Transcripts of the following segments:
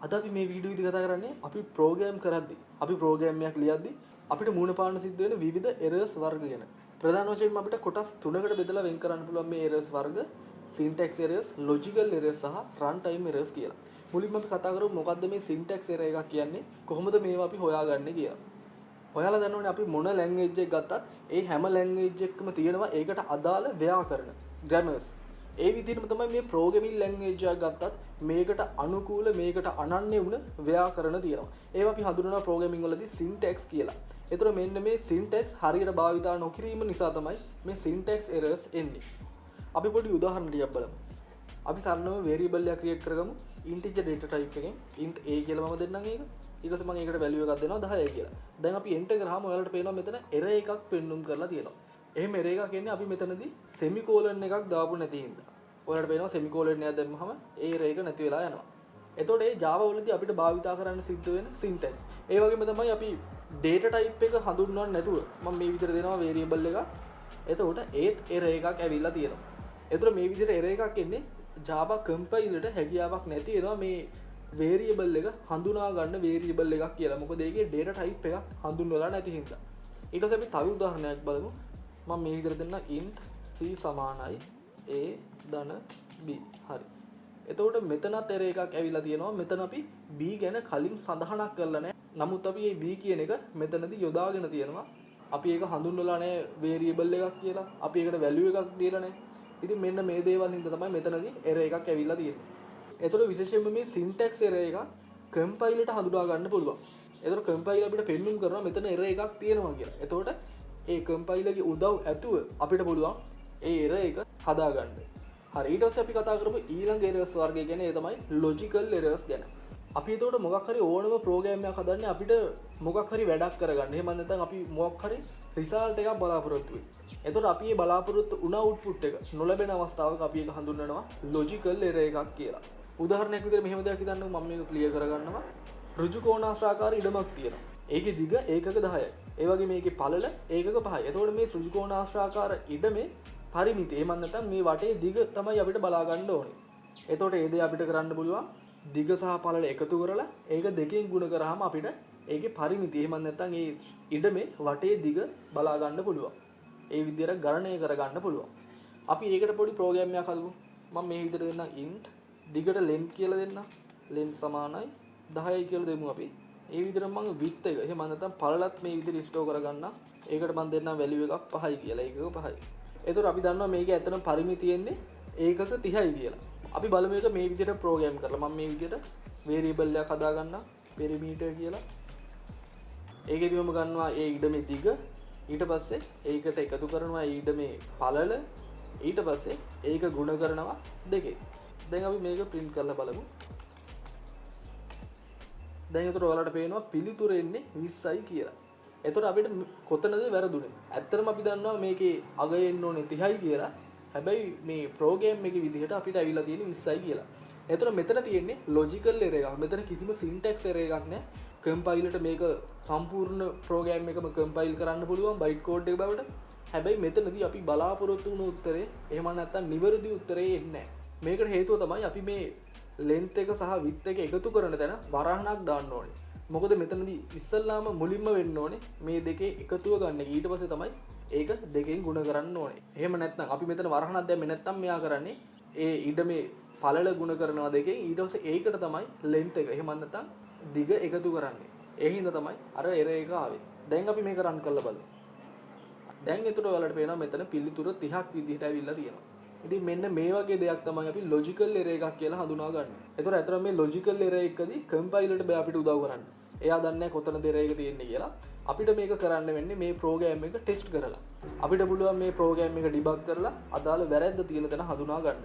අද අපි මේ වීඩියෝ ඉදි කතා කරන්නේ අපි ප්‍රෝග්‍රෑම් කරද්දී අපි ප්‍රෝග්‍රෑම් එකක් ලියද්දී අපිට මුණ පාන්න සිද්ධ වෙන විවිධ එරර්ස් වර්ග ගැන. ප්‍රධාන වශයෙන්ම අපිට කොටස් තුනකට බෙදලා වෙන් කරන්න පුළුවන් මේ එරර්ස් වර්ග syntax errors, logical errors සහ runtime errors කියලා. මුලින්ම අපි කතා කරමු මොකද්ද මේ syntax error එකක් කියන්නේ? කොහොමද මේවා අපි හොයාගන්නේ කියලා. ඔයාලා දන්නවනේ අපි මොන language එක ගත්තත් ඒ හැම language එකකම තියෙනවා ඒකට අදාළ ව්‍යාකරණ, grammars. ඒ විදිහටම තමයි මේ programming language එකක් ගත්තත් මේකට අනුකූල මේකට අනන්‍ය වුණ ව්‍යාකරණ තියෙනවා. ඒවා අපි හඳුන්වනවා programming වලදී syntax කියලා. ඒතර මෙන්න මේ syntax හරියට භාවිතා නොකිරීම නිසා තමයි මේ syntax errors එන්නේ. අපි පොඩි උදාහරණයක් බලමු. අපි සරලව variable එකක් create කරගමු integer data type එකෙන් int a කියලා මම දෙන්නම් ඒක. ඊට පස්සේ මම ඒකට value එකක් දෙනවා 10යි කියලා. දැන් අපි enter කරාම ඔයාලට පේනවා මෙතන error එකක් පෙන්නුම් කරලා තියෙනවා. එහෙම error එකක් එන්නේ අපි මෙතනදී semicolon එකක් දාපු නැති හින්දා. ඔයාලට පේනවා semicolon එකක් දැම්මම ඒ error එක නැති වෙලා යනවා. එතකොට මේ Java වලදී අපිට භාවිතා කරන්න සිද්ධ වෙන syntax. ඒ වගේම තමයි අපි data type එක හඳුන්වන්න නැතුව මම මේ විදිහට දෙනවා variable එකක්. එතකොට ඒත් error එකක් ඇවිල්ලා තියෙනවා. එතකොට මේ විදිහට error එකක් එන්නේ Java compiler ට හැකියාවක් නැති වෙනවා මේ variable එක හඳුනා ගන්න variable එකක් කියලා. මොකද ඒකේ data type එකක් හඳුන්වලා නැති හින්දා. ඊට පස්සේ අපි තව උදාහරණයක් බලමු. මම මේ විදිහට දෙන්න int c සමානයි a ධන b. හරි. එතකොට මෙතනත් error එකක් ඇවිල්ලා තියෙනවා. මෙතන අපි b ගැන කලින් සඳහනක් කරලා නැහැ. නමුත් අපි මේ b කියන එක මෙතනදී යොදාගෙන තියෙනවා. අපි ඒක හඳුන්වලා නැහැ variable එකක් කියලා. අපි ඒකට value එකක් දීලා නැහැ. ඉතින් මෙන්න මේ දේවල් හින්දා තමයි මෙතනදී error එකක් ඇවිල්ලා තියෙන්නේ. එතකොට විශේෂයෙන්ම මේ syntax error එක compiler ට හඳුනා ගන්න පුළුවන්. එතකොට compiler අපිට පෙන්눔 කරනවා මෙතන error එකක් තියෙනවා කියලා. එතකොට ඒ compiler ගේ උදව් ඇතුව අපිට පුළුවන් ඒ error එක හදාගන්න. හරි ඊට පස්සේ අපි කතා කරමු ඊළඟ errors වර්ගය ගැන. ඒ තමයි logical errors ගැන. අපි එතකොට මොකක් හරි ඕනම program එකක් හදන්නේ අපිට මොකක් හරි වැඩක් කරගන්න. එහෙම නැත්නම් අපි මොකක් හරි result එකක් බලාපොරොත්තු වෙයි. එතකොට අපි මේ බලාපොරොත්තු වුණ output එක නොලැබෙන අවස්ථාවක අපි ඒක හඳුන්වනවා logical error එකක් කියලා. උදාහරණයක් විදිහට මෙහෙම දෙයක් හිතන්නකො මම මේක ක්ලියර් කරගන්නවා. ඍජු කෝණාශ්‍රාකාර ඉඩමක් තියෙනවා. ඒකේ දිග ඒකක 10යි. ඒ වගේ මේකේ පළල ඒකක 5යි. එතකොට මේ ඍජු කෝණාශ්‍රාකාර ඉඩමේ පරිමිතිය එහෙම නැත්නම් මේ වටේ දිග තමයි අපිට බලා ගන්න ඕනේ. එතකොට ඒ දේ අපිට කරන්න පුළුවන් දිග සහ පළල එකතු කරලා ඒක දෙකෙන් ගුණ කරාම අපිට ඒකේ පරිමිතිය එහෙම නැත්නම් ඒ ඉඩමේ වටේ දිග බලා ගන්න පුළුවන්. ඒ විදිහට ගණනය කරගන්න පුළුවන්. අපි ඒකට පොඩි ප්‍රෝග්‍රෑම් එකක් හදමු. මම මේ විදිහට දෙන්නම් int දිගට length කියලා දෙන්නම්. length සමානයි 10යි කියලා දෙමු අපි. ඒ විදිහට මම width එක එහෙම නැත්නම් පළලත් මේ විදිහට ස්ටෝර් කරගන්න. ඒකට මම දෙන්නම් value එකක් 5යි කියලා. ඒකක 5යි. එතකොට අපි දන්නවා මේකේ ඇත්තටම පරිමිතිය තියෙන්නේ ඒකක 30යි කියලා. අපි බලමු ඒක මේ විදිහට ප්‍රෝග්‍රෑම් කරලා. මම මේ විදිහට variable එකක් හදා ගන්නම්. perimeter කියලා. ඒකෙදිම ගන්නවා ඒ ඉඩමේ දිග. ඊට පස්සේ ඒකට එකතු කරනවා ඊඩමේ පළල. ඊට පස්සේ ඒක ගුණ කරනවා දෙකේ. දැන් අපි මේක print කරලා බලමු. දැන් ඒතර ඔයාලට පේනවා පිළිතුර එන්නේ 20යි කියලා. ඒතර අපිට කොතනද වැරදුනේ? ඇත්තටම අපි දන්නවා මේකේ අග එන්න ඕනේ 30යි කියලා. හැබැයි මේ ප්‍රෝග්‍රෑම් එකේ විදිහට අපිට අවිලා තියෙන්නේ 20යි කියලා. ඒතර මෙතන තියෙන්නේ logical error එකක්. මෙතන කිසිම syntax error එකක් නැහැ. compiler ට මේක සම්පූර්ණ ප්‍රෝග්‍රෑම් එකම compile කරන්න පුළුවන් byte code එක බවට. හැබැයි මෙතනදී අපි බලාපොරොත්තු වුණු උත්තරේ එහෙම නැත්නම් නිවැරදි උත්තරේ එන්නේ නැහැ. මේකට හේතුව තමයි අපි මේ length එක සහ width එක එකතු කරන තැන වරහණක් දාන්න ඕනේ. මොකද මෙතනදී ඉස්සල්ලාම මුලින්ම වෙන්න ඕනේ මේ දෙකේ එකතුව ගන්න එක. ඊට පස්සේ තමයි ඒක දෙකෙන් ගුණ කරන්න ඕනේ. එහෙම නැත්නම් අපි මෙතන වරහණක් දැම්මේ නැත්නම් මෙයා කරන්නේ ඒ ඉඩමේ පළල ගුණ කරනවා දෙකෙන් ඊට පස්සේ ඒකට තමයි length එක. එහෙම නැත්නම් දිග එකතු කරන්නේ. ඒ හින්දා තමයි අර error එක ආවේ. දැන් අපි මේක run කරලා බලමු. දැන් එතකොට ඔයාලට පේනවා මෙතන පිළිතුර 30ක් විදිහට ඇවිල්ලා තියෙනවා. ඉතින් මෙන්න මේ වගේ දෙයක් තමයි අපි logical error එකක් කියලා හඳුනා ගන්න. ඒතර ඇත්තටම මේ logical error එකදී compiler ට බෑ අපිට උදව් කරන්න. එයා දන්නේ නැහැ කොතනද error එක තියෙන්නේ කියලා. අපිට මේක කරන්න වෙන්නේ මේ program එක test කරලා. අපිට පුළුවන් මේ program එක debug කරලා අදාළ වැරැද්ද තියෙන තැන හඳුනා ගන්න.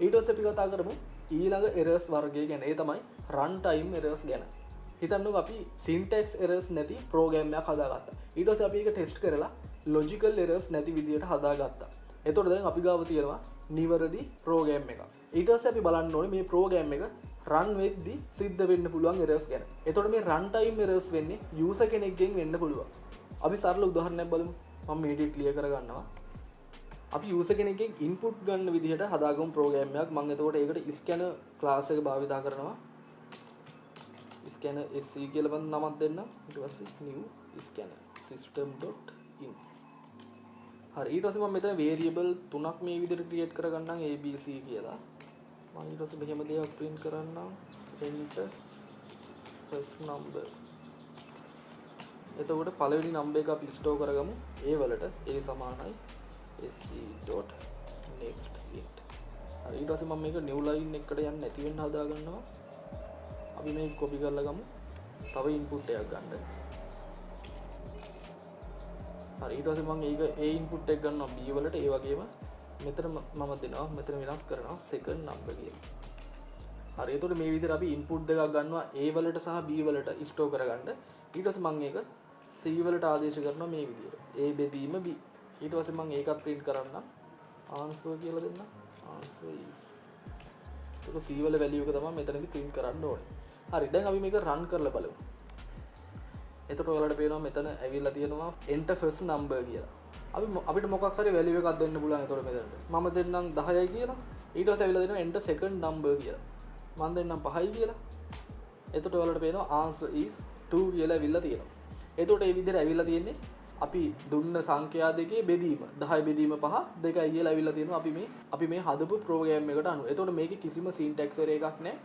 ඊට පස්සේ අපි කතා කරමු ඊළඟ errors වර්ගය ගැන. ඒ තමයි runtime errors ගැන. හිතන්නකෝ අපි syntax errors නැති program එකක් හදාගත්තා. ඊට පස්සේ අපි ඒක test කරලා logical errors නැති විදිහට හදාගත්තා. එතකොට දැන් අපි ගාව තියෙනවා නිවැරදි program එකක්. ඊට පස්සේ අපි බලන්න ඕනේ මේ program එක run වෙද්දී සිද්ධ වෙන්න පුළුවන් errors ගැන. එතකොට මේ runtime errors වෙන්නේ user කෙනෙක්ගෙන් වෙන්න පුළුවන්. අපි සරල උදාහරණයක් බලමු. මම මේක ක්ලියර් කරගන්නවා. අපි user කෙනෙක්ගෙන් input ගන්න විදිහට හදාගමු program එකක්. මම එතකොට ඒකට scanner class එක භාවිත කරනවා. scanner SC කියලා බඳ නමක් දෙන්න. ඊට පස්සේ new scanner system.in. හරි ඊට පස්සේ මම මෙතන variable තුනක් මේ විදිහට create කරගන්නම් ABC කියලා. මම ඊට පස්සේ මෙහෙම දෙයක් print කරන්නම් enter first number. එතකොට පළවෙනි නම්බර් එක අපි ස්ටෝර් කරගමු A වලට A සමානයි sc.next int. හරි ඊට පස්සේ මම මේක new line එකකට යන්න නැති වෙන්න හදා ගන්නවා. අපි මේක copy කරලා ගමු. තව input එකක් ගන්න. හරි ඊට පස්සේ මම ඒක A input එක ගන්නවා B වලට ඒ වගේම මෙතන මම දෙනවා මෙතන වෙනස් කරනවා second number කියලා. හරි එතකොට මේ විදිහට අපි input දෙකක් ගන්නවා A වලට සහ B වලට ස්ටෝර් කරගන්න. ඊට පස්සේ මම ඒක C වලට ආදේශ කරනවා මේ විදිහට. A බෙදීම B. ඊට පස්සේ මම ඒකත් print කරන්න. answer කියලා දෙන්න. answer is. ඒක C වල value එක තමයි මෙතනදී print කරන්න ඕනේ. හරි දැන් අපි මේක run කරලා බලමු. එතකොට ඔයාලට පේනවා මෙතන ඇවිල්ලා තියෙනවා enter first number කියලා. අපිට මොකක් හරි value එකක් දෙන්න පුළුවන් එතකොට මෙතනට. මම දෙන්නම් 10යි කියලා. ඊට පස්සේ ඇවිල්ලා දෙනවා enter second number කියලා. මම දෙන්නම් 5යි කියලා. එතකොට ඔයාලට පේනවා answer is 2 කියලා ඇවිල්ලා තියෙනවා. එතකොට මේ විදිහට ඇවිල්ලා තියෙන්නේ අපි දුන්න සංඛ්‍යා දෙකේ බෙදීම 10 බෙදීම 5 2යි කියලා ඇවිල්ලා තියෙනවා අපි මේ හදපු ප්‍රෝග්‍රෑම් එකට අනුව. එතකොට මේකේ කිසිම syntax error එකක් නැහැ.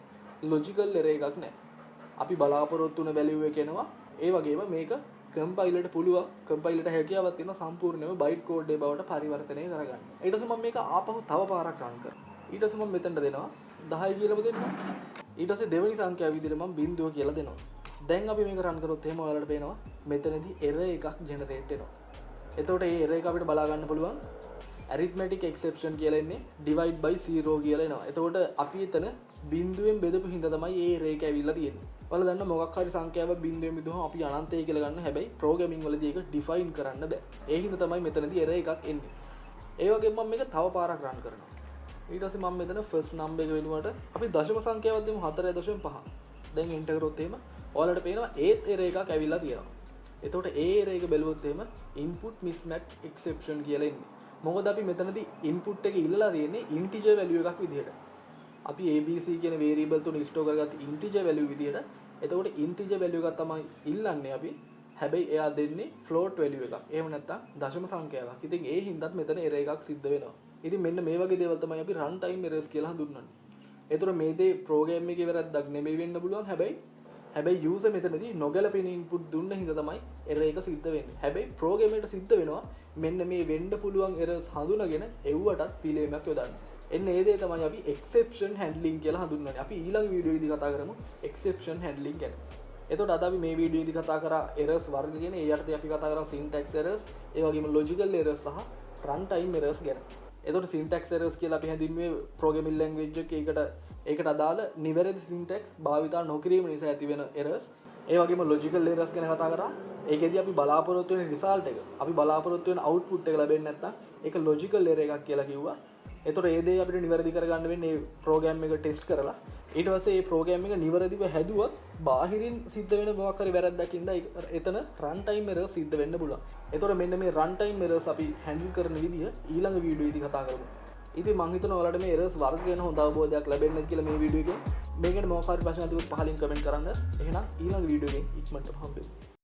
logical error එකක් නැහැ. අපි බලාපොරොත්තු වෙන value එක එනවා. ඒ වගේම මේක කම්පයිලර්ට පුළුවන් කම්පයිලර්ට හැකියාවක් තියෙනවා සම්පූර්ණයෙන්ම බයිට් කෝඩ් එක බවට පරිවර්තනය කරගන්න. ඊට පස්සේ මම මේක ආපහු තව පාරක් රන් කරනවා. ඊට පස්සේ මම මෙතනට දෙනවා 10 කියලාම දෙන්නම්. ඊට පස්සේ දෙවෙනි සංඛ්‍යාව විදිහට මම බිංදුව කියලා දෙනවා. දැන් අපි මේක රන් කරොත් එහෙම ඔයාලට පේනවා මෙතනදී error එකක් generate වෙනවා. එතකොට මේ error එක අපිට බලා ගන්න පුළුවන් arithmetic exception කියලා එන්නේ divide by 0 කියලා එනවා. එතකොට අපි එතන බිංදුවෙන් බෙදපු හින්දා තමයි මේ error එක ඇවිල්ලා තියෙන්නේ. ඔයාලා දන්න මොකක් හරි සංඛ්‍යාවක් බිංදුවෙන් බෙදුවම අපි අනන්තය කියලා ගන්න. හැබැයි ප්‍රෝග්‍රෑමින් වලදී ඒක define කරන්න බෑ. ඒ හින්දා තමයි මෙතනදී error එකක් එන්නේ. ඒ වගේම මම මේක තව පාරක් run කරනවා. ඊට පස්සේ මම මෙතන first number එක වෙනුවට අපි දශම සංඛ්‍යාවක් දෙමු 4.5. දැන් enter කරොත් එහෙම ඔයාලට පේනවා ඒත් error එකක් ඇවිල්ලා තියෙනවා. එතකොට ඒ error එක බැලුවොත් එහෙම input mismatch exception කියලා එන්නේ. මොකද අපි මෙතනදී input එක ඉල්ලලා තියෙන්නේ integer value එකක් විදිහට. අපි ABC කියන variable තුන store කරගත්ත integer value විදිහට. එතකොට integer value එකක් තමයි ඉල්ලන්නේ අපි. හැබැයි එයා දෙන්නේ float value එකක්. එහෙම නැත්නම් දශම සංඛ්‍යාවක්. ඉතින් ඒ හින්දාත් මෙතන error එකක් සිද්ධ වෙනවා. ඉතින් මෙන්න මේ වගේ දේවල් තමයි අපි runtime errors කියලා හඳුන්වන්නේ. එතකොට මේ දේ program එකේ වැරද්දක් නෙමෙයි වෙන්න පුළුවන්. හැබැයි user මෙතනදී නොගැලපෙන input දුන්න හින්දා තමයි error එක සිද්ධ වෙන්නේ. හැබැයි program එකට සිද්ධ වෙනවා මෙන්න මේ වෙන්න පුළුවන් errors හඳුනගෙන එව්වටත් පිළිවෙමක් යොදන්න. එන්න ඒ දේ තමයි අපි exception handling කියලා හඳුන්වන්නේ. අපි ඊළඟ වීඩියෝෙදී කතා කරමු exception handling ගැන. එතකොට අද අපි මේ වීඩියෝෙදී කතා කරා errors වර්ග කියන ඒ යටතේ අපි කතා කරා syntax errors, ඒ වගේම logical errors සහ runtime errors ගැන. එතකොට syntax errors කියලා අපි හැඳින්වුවේ programming language ඒකට අදාළ නිවැරදි syntax භාවිතා නොකිරීම නිසා ඇතිවෙන errors. ඒ වගේම logical errors ගැන කතා කරා. ඒකෙදී අපි බලාපොරොත්තු වෙන result එක, අපි බලාපොරොත්තු වෙන output එක ලැබෙන්නේ නැත්නම් ඒක logical error එකක් කියලා කිව්වා. එතකොට ඒ දේ අපිට නිවැරදි කරගන්න වෙන්නේ මේ program එක test කරලා. ඊට පස්සේ මේ program එක නිවැරදිව හැදුවොත් බාහිරින් සිද්ධ වෙන මොකක් හරි වැරද්දකින්ද එතන runtime errors සිද්ධ වෙන්න පුළුවන්. එතකොට මෙන්න මේ runtime errors අපි handle කරන විදිය ඊළඟ වීඩියෝෙදී කතා කරමු. ඉතින් මම හිතනවා ඔයාලට මේ errors වර්ග ගැන හොඳ අවබෝධයක් ලැබෙන්නේ නැති කියලා මේ වීඩියෝ එකේ. මේකට මොකක් හරි ප්‍රශ්න තිබුණොත් පහලින් කමෙන්ට් කරන්න. එහෙනම් ඊළඟ වීඩියෝ එකෙන් ඉක්මනට හම්බෙමු.